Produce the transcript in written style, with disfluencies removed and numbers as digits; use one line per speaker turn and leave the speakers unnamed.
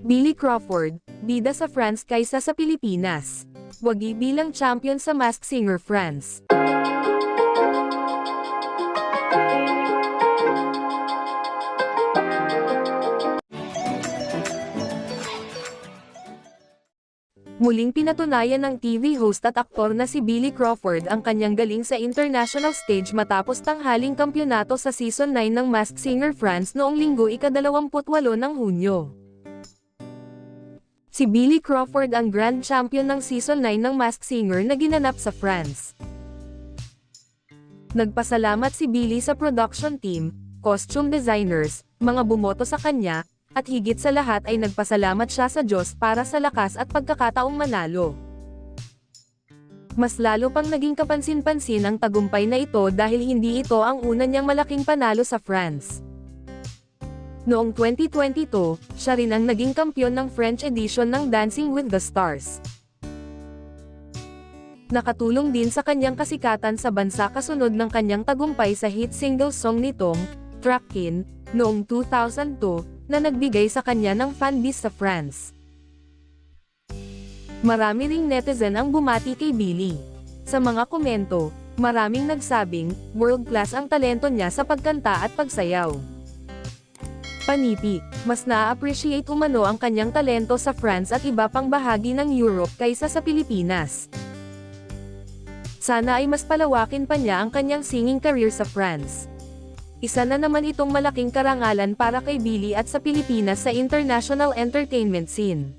Billy Crawford, bida sa France kaysa sa Pilipinas. Wagi bilang champion sa Masked Singer France. Muling pinatunayan ng TV host at aktor na si Billy Crawford ang kanyang galing sa international stage matapos tanghaling kampyonato sa Season 9 ng Masked Singer France noong Linggo ika-28 ng Hunyo. Si Billy Crawford ang Grand Champion ng Season 9 ng Masked Singer na ginanap sa France. Nagpasalamat si Billy sa production team, costume designers, mga bumoto sa kanya, at higit sa lahat ay nagpasalamat siya sa Diyos para sa lakas at pagkakataong manalo. Mas lalo pang naging kapansin-pansin ang tagumpay na ito dahil hindi ito ang una niyang malaking panalo sa France. Noong 2022, siya rin ang naging kampyon ng French edition ng Dancing with the Stars. Nakatulong din sa kanyang kasikatan sa bansa kasunod ng kanyang tagumpay sa hit single song nitong, Trakin, noong 2002, na nagbigay sa kanya ng fanbase sa France. Marami ring netizen ang bumati kay Billy. Sa mga komento, maraming nagsabing, world-class ang talento niya sa pagkanta at pagsayaw. Panipi, mas na-appreciate umano ang kanyang talento sa France at iba pang bahagi ng Europe kaysa sa Pilipinas. Sana ay mas palawakin pa niya ang kanyang singing career sa France. Isa na naman itong malaking karangalan para kay Billy at sa Pilipinas sa international entertainment scene.